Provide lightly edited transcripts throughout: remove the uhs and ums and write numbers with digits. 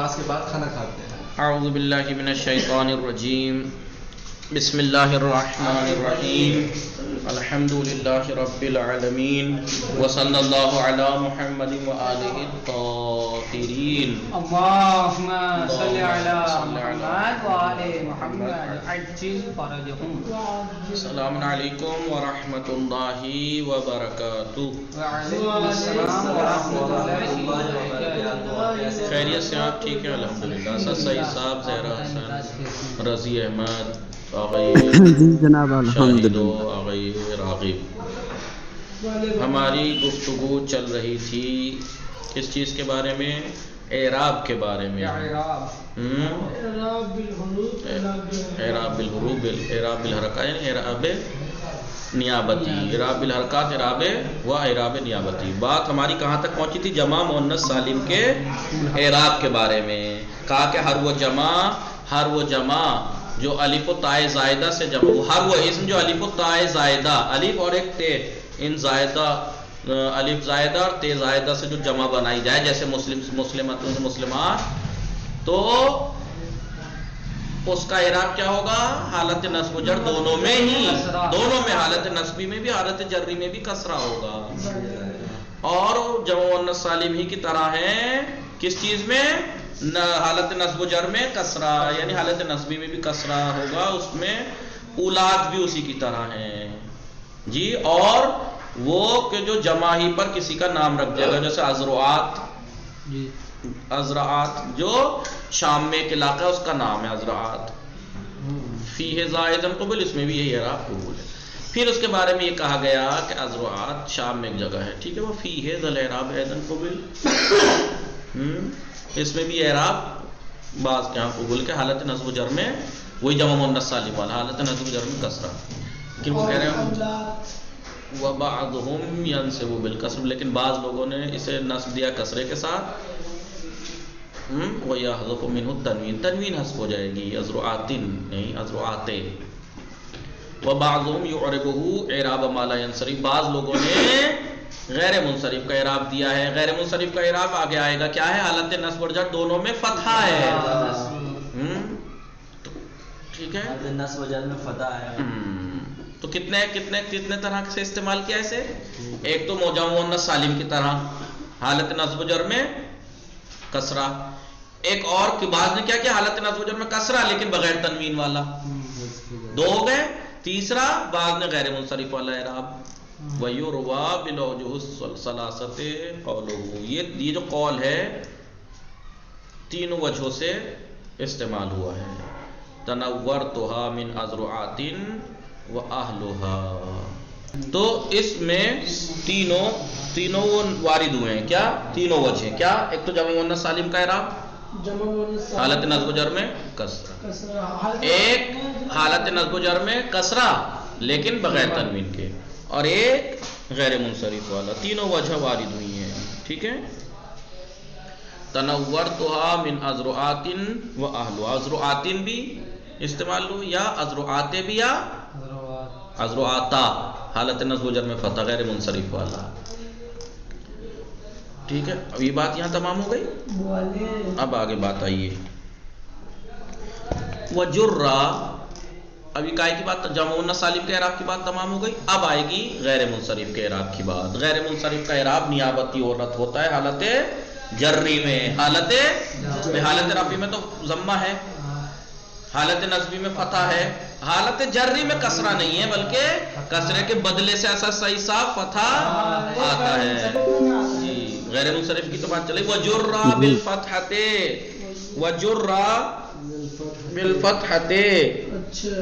نماز کے بعد کھانا کھاتے ہیں. اعوذ باللہ من الشیطان الرجیم. بسم اللہ الرحمن الرحیم. الحمد للہ رب العالمین وصلی اللہ علی محمد وآلہ الطاہرین. اللہم صلی علی محمد وآل محمد عجل فرجہم. السلام علیکم ورحمۃ اللہ وبرکاتہ. وعلیکم السلام ورحمۃ اللہ وبرکاتہ. خیریت سے آپ ٹھیک ہیں؟ الحمدللہ. سید صاحب، زہرا حسن، رضی احمد، آغائی جناب شاہدو، آغائی راغب. ہماری گفتگو چل رہی تھی کس چیز کے بارے میں؟ اعراب کے بارے میں. اعراب بالحروف، اعراب بالحرکات، یعنی اعراب نیابتی، اعراب بالحرکات، اعراب و اعراب نیابتی. بات ہماری کہاں تک پہنچی تھی؟ جمع مؤنث سالم کے اعراب کے بارے میں. کہا کہ ہر وہ جمع جو الف و تائے زائدہ سے جمع، ہر وہ اسم جو الف و تائے زائدہ، الف اور ایک تے، ان زائدہ، الف زائدہ اور تے زائدہ سے جو جمع بنائی جائے، جیسے مسلمات، تو اس کا اعراب کیا ہوگا؟ حالت نصب و جر دونوں میں، حالت نصبی میں بھی، حالت جری میں بھی کسرہ ہوگا. اور جمع مؤنث سالم ہی کی طرح ہے کس چیز میں؟ حالت نصب و جر میں کسرہ، یعنی حالت نصبی میں بھی کسرہ ہوگا. اس میں اولاد بھی اسی کی طرح ہیں جی. اور وہ کہ جو جمع ہی پر کسی کا نام رکھ دے گا، جیسے ازرعات جو شام میں ایک علاقہ ہے، اس کا نام ہے ازرعات. فیہ زائدن قبل، اس میں بھی یہی اعراب قبول ہے. پھر اس کے بارے میں یہ کہا گیا کہ ازرعات شام میں ایک جگہ ہے، ٹھیک ہے، وہ فیہ ذل اعراب ایدن قبل، اس میں بھی اعراب بعض کے ہاں قبول کے. حالت نصب و جر میں وہی جمع مؤنث سالم والا، حالت نصب و جر میں کسرہ. کہ وہ کہہ رہے ہیں وَبَعْضُهُمْ يَنْصِبُ بِالْكَسْرِ، لیکن بعض لوگوں نے اسے نصب دیا کسرے کے ساتھ. وَيَحْذَفُ مِنْهُ التَّنْوِينَ، تنوین حذف ہو جائے گی، ازرعاتٍ نہیں ازرعاتِ. وَبَعْضُهُمْ يُعْرِبُهُ اعراب ما لا ينصرف، بعض لوگوں نے غیر منصرف کا اعراب دیا ہے. غیر منصرف کا اعراب آگے آئے گا، کیا ہے؟ حالت نصب و جر دونوں میں فتحہ ہے. ٹھیک ہے، نصب و جر میں فتح ہے. تو کتنے طرح سے استعمال کیا اسے؟ ایک تو جمع مؤنث سالم کی طرح حالت نصب و جر میں کسرہ. ایک اور کہ بعض نے کیا حالت نصب و جر میں کسرہ لیکن بغیر تنوین والا. دو ہو گئے. تیسرا بعض نے غیر منصرف والا اعراب. وَيُرْوَى بِالْوُجُوهِ الثَّلَاثَةِ قَوْلُهُ، یہ جو قول ہے تینوں وجہوں سے استعمال ہوا ہے. تَنَوَّرْتُهَا مِنْ أَزْرُعَاتٍ وَأَهْلُهَا، تو اس میں تینوں وارد ہوئے ہیں. کیا؟ تینوں وجہ. کیا؟ ایک تو جمع مؤنث سالم کا اعراب حالت نصب و جر میں کسرہ، ایک حالت نصب و جر میں کسرہ لیکن بغیر تنوین کے، اور ایک غیر منصرف والا. تینوں وجہ وارد ہوئی ہیں. ٹھیک ہے. تنورتها من ازرعات و اهلها، ازرعات بھی استعمال ہو یا ازرعات بھی یا ازرعاتا، حالت نصب و جر میں فتح غیر منصرف والا. ٹھیک ہے. اب یہ بات یہاں تمام ہو گئی. اب آگے بات آئیے وجرا. ابھی کائی کی بات، جمع مؤنث سالم کے اعراب کی بات تمام ہو گئی. اب آئے گی غیر منصرف کے اعراب کی بات. غیر منصرف کا اعراب نیابتی عورت ہوتا ہے حالت جری میں. حالت رفعی میں تو ضمہ ہے، حالت نصبی میں فتح ہے، حالت جری میں کسرہ نہیں ہے بلکہ کسرے کے بدلے سے ایسا صحیح صاف فتح آتا ہے جی. غیر منصرف کی تو بات چلے. وجرا بالفتحۃ، وجرا بالفتحۃ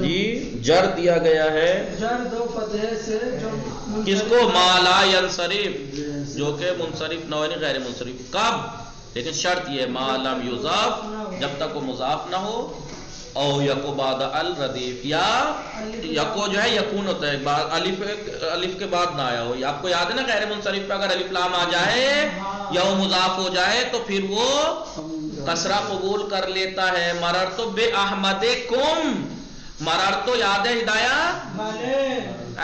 جی، جر دیا گیا ہے کس کو؟ ما لا ينصرف، جو کہ منصرف نہ ہو، یعنی غیر منصرف. کب؟ لیکن شرط یہ ما لم یضاف، جب تک وہ مضاف نہ ہو، او یکو بعد الردیف، یا یکو جو ہے یکون ہوتا ہے الف کے بعد نہ آیا ہو. آپ کو یاد ہے نا غیر منصرف پہ اگر الف لام آ جائے یا وہ مضاف ہو جائے تو پھر وہ کسرہ قبول کر لیتا ہے. مررتو بے احمدکم، مررتو یاد ہے ہدایہ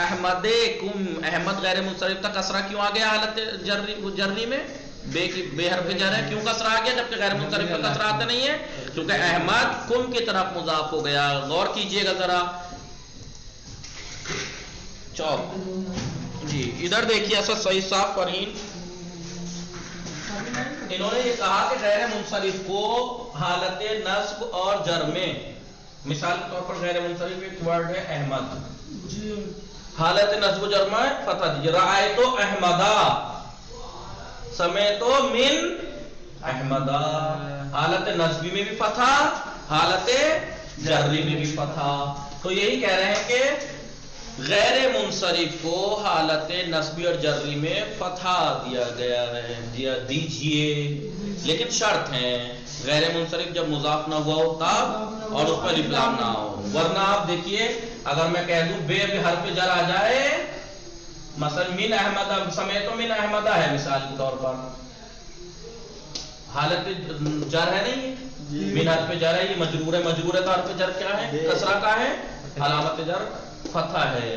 احمدکم، احمد غیر منصرف تھا، کسرہ کیوں آ گیا حالت جری میں؟ بے کی بے حرف جر ہے، کیوں کسرہ آ گیا جبکہ غیر منصرف پہ کسرہ آتا نہیں ہے؟ کیونکہ احمد کم کی طرف مضاف ہو گیا. غور کیجئے گا ذرا چوک جی ادھر دیکھیے اسد صحیح صاف فرین انہوں نے یہ کہا کہ غیر منصرف کو حالت نصب اور جر میں، مثال کے طور پر غیر منصرف ایک ورڈ ہے احمد، حالت نصب و جر میں فتح دیجیے. رأیت احمدا، سمیت من احمدا، حالت نصبی میں بھی فتح، حالت جری میں بھی فتح. تو یہی کہہ رہے ہیں کہ غیر منصرف کو حالت نصبی اور جری میں فتح دیا گیا ہے، دیجئے، لیکن شرط ہے غیر منصرف جب مضاف نہ ہوا ہو تب اور اس پر الف لام نہ ہو. ورنہ آپ دیکھیے اگر میں کہہ دوں بے حرف جر آ جائے، مثلا من احمد، سمیت من احمدہ ہے مثال کے طور پر، حالت جر ہے نہیں، من حرف جر ہے، یہ مجرور ہے، مجرور ہے تو حرف جر کیا ہے؟ کسرہ کا ہے، علامت جر فتح ہے.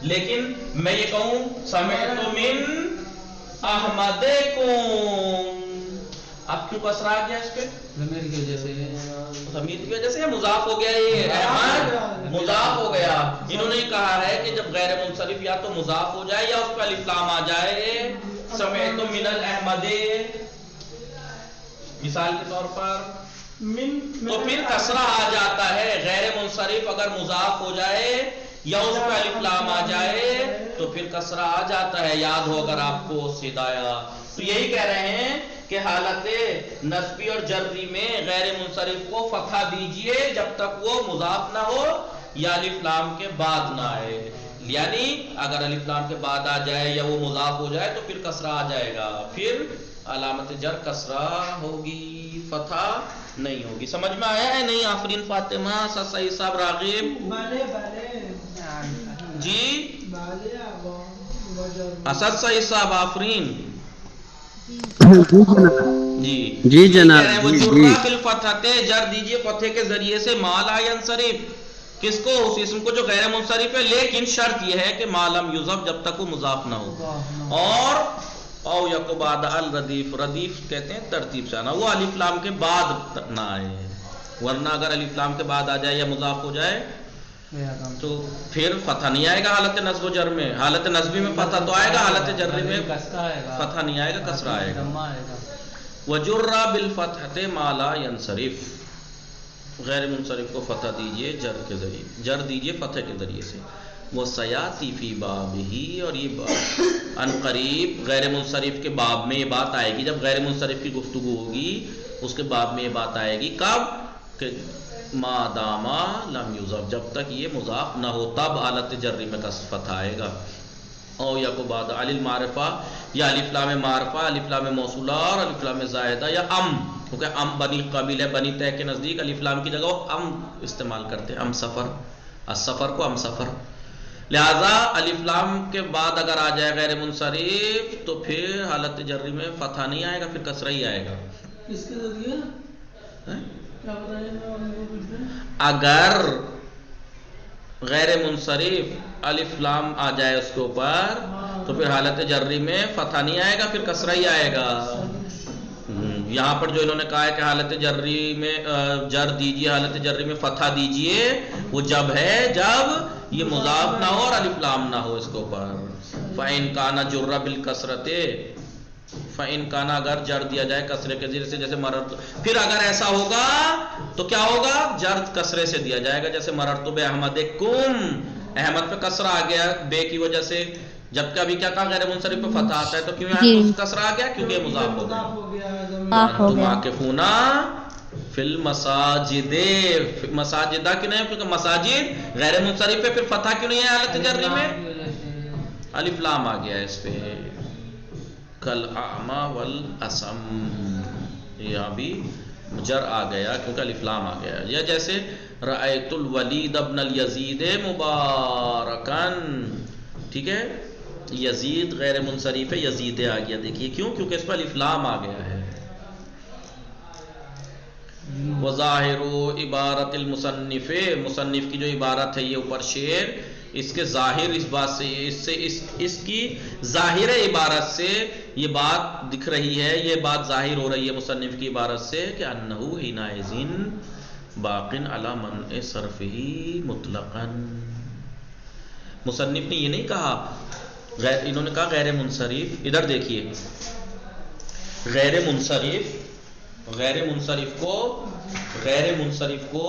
لیکن میں یہ کہوں سمیت من احمدکم، اب کیوں کسرہ آ گیا اس پہ؟ ضمیر کی وجہ سے، ضمیر کی وجہ سے مضاف ہو گیا، یہ احمد مضاف ہو گیا. انہوں نے کہا ہے کہ جب غیر منصرف یا تو مضاف ہو جائے یا اس پہ الف لام آ جائے، سمیت من الاحمد مثال کے طور پر، تو پھر کسرہ آ جاتا ہے. غیر منصرف اگر مضاف ہو جائے یا اس پہ الف لام آ جائے تو پھر کسرہ آ جاتا ہے. یاد ہو اگر آپ کو ہدایہ. تو یہی کہہ رہے ہیں کہ حالت نصبی اور جری میں غیر منصرف کو فتح دیجئے جب تک وہ مضاف نہ ہو یا الف لام کے بعد نہ آئے. یعنی اگر الف لام کے بعد آ جائے یا وہ مضاف ہو جائے تو پھر کسرہ آ جائے گا، پھر علامت جر کسرہ ہوگی، فتح نہیں ہوگی. سمجھ میں آیا ہے نہیں؟ آفرین فاطمہ، سعید صاحب، راغب جی، اسد سعید صاحب، آفرین جی جناب. وجرہ بالفتحۃ، جر دیجئے فتح کے ذریعے سے، ما لا ینصرف، کس کو؟ اس اسم کو جو غیر منصرف ہے، لیکن شرط یہ ہے کہ ما لم یضف، جب تک وہ مضاف نہ ہو، اور او یکو بعد الردیف، ردیف کہتے ہیں ترتیب سے آنا، وہ الف لام کے بعد نہ آئے. ورنہ اگر الف لام کے بعد آ جائے یا مضاف ہو جائے تو پھر فتح نہیں آئے گا. حالت نصب و جر میں، حالت نصبی میں فتح تو آئے گا، حالت جری میں فتح نہیں آئے گا، کسرہ آئے گا. وجرہ بالفتحۃ ما لا ینصرف، غیر منصرف کو فتح دیجئے جر کے ذریعے، جر دیجئے فتح کے ذریعے سے. وہ سیاتی فی بابہی، اور یہ ان قریب غیر منصرف کے باب میں یہ بات آئے گی. جب غیر منصرف کی گفتگو ہوگی اس کے باب میں یہ بات آئے گی. کب؟ کہ ما داما لم یضف، جب تک یہ مضاف نہ ہو تب حالت جری میں فتح آئے گا. او یا کو بعد علی المعرفہ، یا الف لام معرفہ، الف لام موصولہ اور الف لام زائدہ، یا ام، کیونکہ ام بنی قبیل ہے، بنی تے کے نزدیک الف لام کی جگہ ام استعمال کرتے ہیں، ام سفر، السفر کو ام سفر. لہذا الف لام کے بعد اگر آ جائے غیر منصرف تو پھر حالت جری میں فتح نہیں آئے گا، پھر کسرہ ہی آئے گا. اس کے ذریعے اگر غیر منصرف الف لام آ جائے اس کے اوپر تو پھر حالت جری میں فتح نہیں آئے گا، پھر کسرہ ہی آئے گا. یہاں پر جو انہوں نے کہا ہے کہ حالت جری میں جر دیجئے، حالت جری میں فتح دیجئے، وہ جب ہے جب یہ مضاف نہ ہو اور الف لام نہ ہو اس کے اوپر. فَإِن كَانَ جُرَّ بِالْكَسْرَةِ، فَإِن كَانَ اگر جر دیا جائے کسرے کے ذریعے سے، جیسے مررت، پھر اگر ایسا ہوگا تو کیا ہوگا؟ جر کسرے سے دیا جائے گا، جیسے مررت بِأَحْمَدِكُمْ، احمد پہ کسرہ آ گیا بے کی وجہ سے، جبکہ ابھی کیا کہا غیر منصرف پہ فتح آتا ہے، تو کیوں یہاں کسرہ آ گیا؟ کیونکہ یہ مضاف ہو گیا. وَأَنْتُمْ عَاكِفُونَ فِي الْمَسَاجِدِ، مساجدہ کیوں نہیں؟ کیونکہ مساجد غیر منصرف پہ، پھر فتح کیوں نہیں ہے حالت جری میں؟ الف لام آ گیا اس پہ. کَالْأَعْمَى وَالْأَصَمِّ، یہاں بھی جر آ گیا کیونکہ الف لام آ گیا. یا جیسے رأیت الولید ابن الیزید مبارکن، ٹھیک ہے، یزید غیر منصرف ہے، یزید آ گیا. دیکھیے کیوں؟ کیونکہ اس پہ الف لام آ گیا ہے. وظاہر عبارت المصنف، مصنف کی جو عبارت ہے یہ اوپر شعر اس کے ظاہر اس بات سے اس کی ظاہر عبارت سے یہ بات دکھ رہی ہے، یہ بات ظاہر ہو رہی ہے مصنف کی عبارت سے کہ انہو حینئذ باقٍ علی منع صرفہ مطلقاً. مصنف نے یہ نہیں کہا، انہوں نے کہا غیر منصرف. ادھر دیکھیے، غیر منصرف کو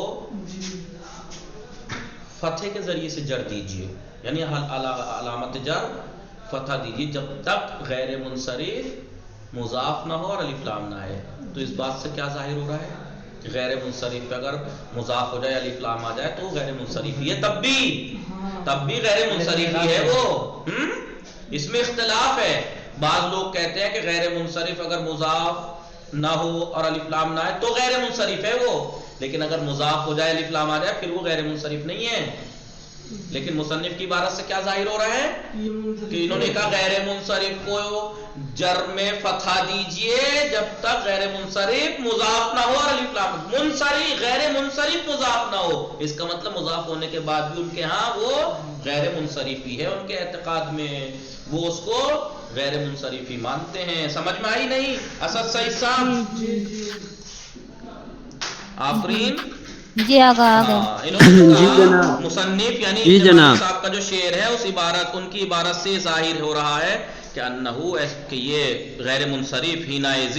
فتح کے ذریعے سے جر دیجئے، یعنی علامت جر فتح دیجئے جب تک غیر منصرف مضاف نہ ہو اور الف لام نہ آئے. تو اس بات سے کیا ظاہر ہو رہا ہے کہ غیر منصرف پہ اگر مضاف ہو جائے الف لام آ جائے تو غیر منصرف ہی ہے، تب بھی غیر منصرف ہی ہے وہ. اس میں اختلاف ہے. بعض لوگ کہتے ہیں کہ غیر منصرف اگر مضاف نہ ہو اور الف لام نہ آئے تو غیر منصرف ہے وہ، لیکن اگر مضاف ہو جائے الف لام آ جائے پھر وہ غیر منصرف نہیں ہے. لیکن مصنف کی عبارت سے کیا ظاہر ہو رہا ہے کہ انہوں نے کہا غیر منصرف کو جر میں فتح دیجئے جب تک غیر منصرف مضاف نہ ہو اور الف لام غیر منصرف مضاف نہ ہو. اس کا مطلب مضاف ہونے کے بعد بھی ان کے ہاں وہ غیر منصرف ہی ہے، ان کے اعتقاد میں وہ اس کو غیر منصرف ہی مانتے ہیں. سمجھ میں آئی نہیں اسد سعید صاحب؟ آفرین. جی آگا مصنف یعنی جی جناب صاحب کا جو شعر ہے اس عبارت، ان کی عبارت سے ظاہر ہو رہا ہے کہ انہو کہ یہ غیر منصرف حینئذ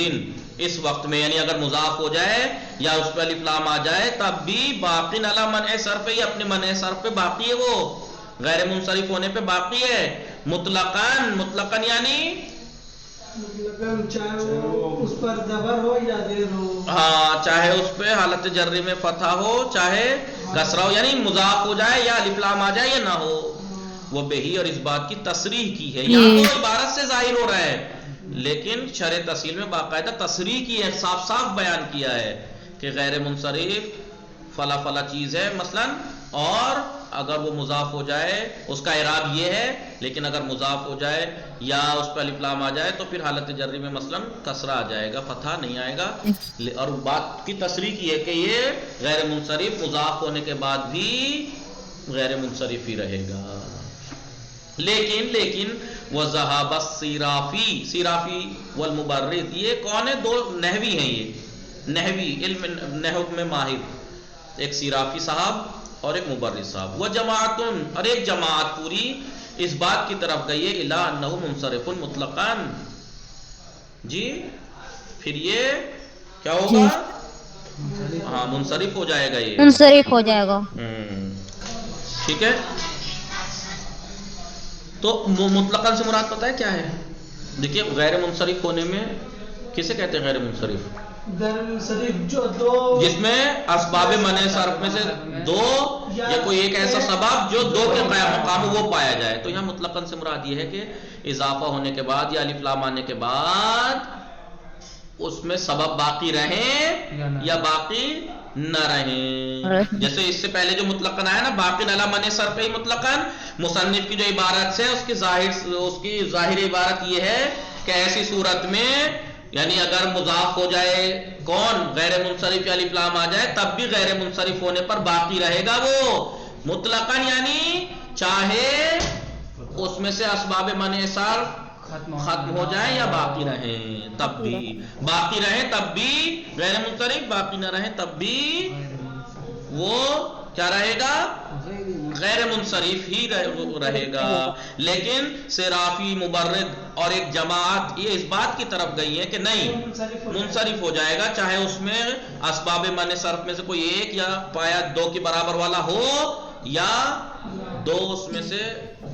اس وقت میں، یعنی اگر مضاف ہو جائے یا اس پہ الف لام آ جائے تب بھی باقٍ علی منع صرف، ہی اپنے منع صرف پہ باقی ہے، وہ غیر منصرف ہونے پہ باقی ہے. مطلقاً یعنی چاہے وہ اس پر زبر ہو یا زیر ہو، ہاں چاہے اس پہ حالت جری میں فتح ہو چاہے کسرہ ہو، یعنی مضاف ہو جائے یا الف لام آ جائے یا نہ ہو. وہ بہی اور اس بات کی تصریح کی ہے. یہاں تو عبارت سے ظاہر ہو رہا ہے، لیکن شرح تفصیل میں باقاعدہ تصریح کی ہے، صاف بیان کیا ہے کہ غیر منصرف فلا فلا چیز ہے مثلا، اور اگر وہ مضاف ہو جائے اس کا اعراب یہ ہے، لیکن اگر مضاف ہو جائے یا اس پہ الف لام آ جائے تو پھر حالت جری میں مثلا کسرہ آ جائے گا، فتح نہیں آئے گا. اور بات کی تصریح کی ہے کہ یہ غیر منصرف مضاف ہونے کے بعد بھی غیر منصرف ہی رہے گا. لیکن وذهب الصرافی والمبرد، یہ کون ہے؟ دو نحوی ہیں، یہ نحوی علم نحو میں ماہر، ایک صرافی صاحب اور ایک مبرد صاحب. وہ جماعتن، اور ایک جماعت پوری اس بات کی طرف گئی ہے الا انه منصرف مطلقاً. جی پھر یہ کیا ہوگا؟ ہاں منصرف ہو جائے گا، یہ منصرف ہو جائے گا. ٹھیک ہے. تو مطلقاً سے مراد پتہ ہے کیا ہے؟ دیکھیے غیر منصرف ہونے میں کسے کہتے ہیں؟ غیر منصرف غیر منصرف جو دو، جس میں اسباب منع صرف میں سے دو یا کوئی ایک ایسا سبب جو دو کے مقام وہ پایا جائے. تو یہاں مطلقاً سے مراد یہ ہے کہ اضافہ ہونے کے بعد یا الف لام آنے کے بعد اس میں سبب باقی رہیں یا باقی نہ رہیں. جیسے اس سے پہلے جو مطلقاً آیا نا باقی علی منع صرف ہی مطلقاً، مصنف کی جو عبارت سے اس کی ظاہر عبارت یہ ہے کہ ایسی صورت میں یعنی اگر مضاف ہو جائے کون؟ غیر منصرف یا الف لام آ جائے تب بھی غیر منصرف ہونے پر باقی رہے گا وہ مطلقاً، یعنی چاہے اس میں سے اسباب منع صرف ختم ہو جائیں یا باقی رہیں تب بھی، باقی رہیں تب بھی غیر منصرف، باقی نہ رہیں تب بھی وہ کیا رہے گا؟ غیر منصرف ہی رہے گا. لیکن صرافی، مبرد اور ایک جماعت یہ اس بات کی طرف گئی ہے کہ نہیں منصرف ہو جائے گا، چاہے اس میں اسباب منع صرف میں سے کوئی ایک یا پایا دو کے برابر والا ہو یا دو اس میں سے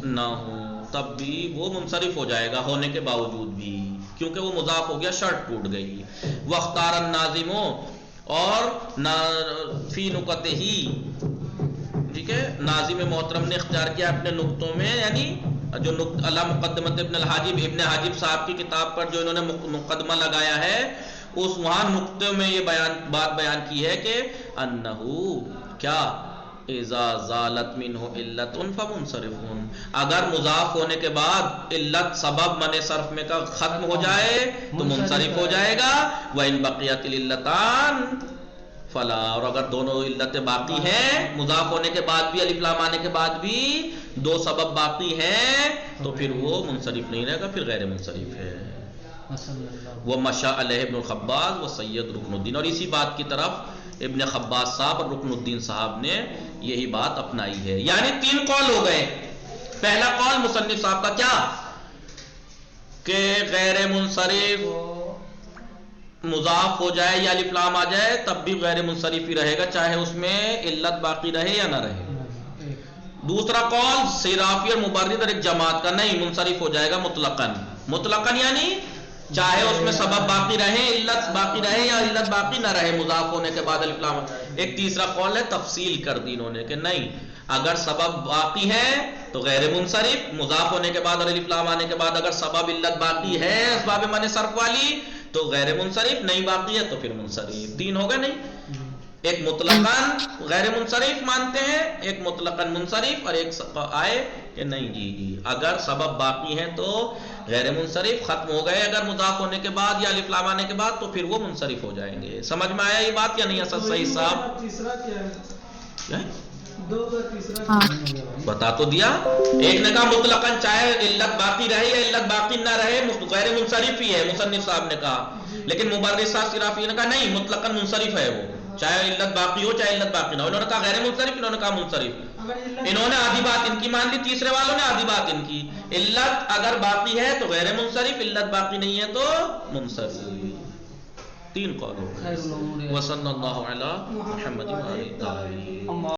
نہ ہو، تب بھی وہ منصرف ہو جائے گا ہونے کے باوجود بھی، کیونکہ وہ مضاف ہو گیا، شرط ٹوٹ گئی. واختار الناظم، اور فی نکتہ ہی، ٹھیک ہے، ناظم محترم نے اختیار کیا اپنے نقطوں میں، یعنی جو علی مقدمت ابن حاجب صاحب کی کتاب پر جو انہوں نے مقدمہ لگایا ہے، اس وہاں نقطے میں یہ بات بیان کی ہے کہ انہو کیا اذا زالت منہ علت فمنصرف، اگر مضاف ہونے کے بعد علت سبب منع صرف میں کا ختم ہو جائے تو منصرف ہو جائے گا. وَإِن بَقِيَتِ الْعِلَّتَانِ، فلا، اور اگر دونوں علتیں باقی ہیں، مضاف ہونے کے بعد بھی، الف لام آنے کے بعد بھی دو سبب باقی ہیں، تو پھر وہ منصرف نہیں رہے گا، پھر غیر منصرف ہے. وہ مشاء علیہ ابن الخباز و سید رکن الدین، اور اسی بات کی طرف ابن خباز صاحب اور رکن الدین صاحب نے یہی بات اپنائی ہے. یعنی 3 قول ہو گئے. پہلا قول مصنف صاحب کا کیا کہ غیر منصرف مضاف ہو جائے یا الف لام آ جائے تب بھی غیر منصرف ہی رہے گا، چاہے اس میں علت باقی رہے یا نہ رہے. دوسرا قول صرافی اور مبرد اور ایک جماعت کا، نہیں منصرف ہو جائے گا مطلقاً. مطلقاً یعنی چاہے اس میں سبب باقی رہے، علت باقی رہے یا علت باقی نہ رہے مضاف ہونے کے بعد الف لام. ایک تیسرا قول ہے تفصیل کر دی انہوں نے کہ نہیں، اگر سبب باقی ہے تو غیر منصرف، مضاف ہونے کے بعد اور الف لام آنے کے بعد اگر سبب علت باقی ہے اسباب منع صرف والی تو غیر منصرف، نہیں باقی ہے تو پھر منصرف. 3 ہو گئے نہیں؟ ایک مطلقاً غیر منصرف مانتے ہیں، ایک مطلقاً منصرف، اور ایک آئے کہ نہیں جی اگر سبب باقی ہیں تو غیر منصرف ختم ہو گئے، اگر مضاف ہونے کے بعد یا الف لام آنے کے بعد تو پھر وہ منصرف ہو جائیں گے. سمجھ میں آیا یہ بات یا نہیں اسد سعید صاحب؟ تیسرا کیا ہے؟ 2 کا تیسرا ہاں. بتا تو دیا. ایک نے کہا مطلقاً چاہے علت باقی رہے یا علت باقی نہ رہے غیر منصرف ہی ہے، مصنف صاحب نے کہا. لیکن مبرد صاحب صرافی نے کہا نہیں مطلقاً منصرف ہے وہ، چاہے علت باقی ہو چاہے علت باقی نہ ہو. انہوں نے کہا غیر منصرف، انہوں نے کہا منصرف. انہوں نے آدھی بات ان کی مان لی، تیسرے والوں نے آدھی بات ان کی. علت اگر باقی ہے تو غیر منصرف، علت باقی نہیں ہے تو منصرف. 3 قول ہو گئے. وصلی اللہ علی محمد و آلہ.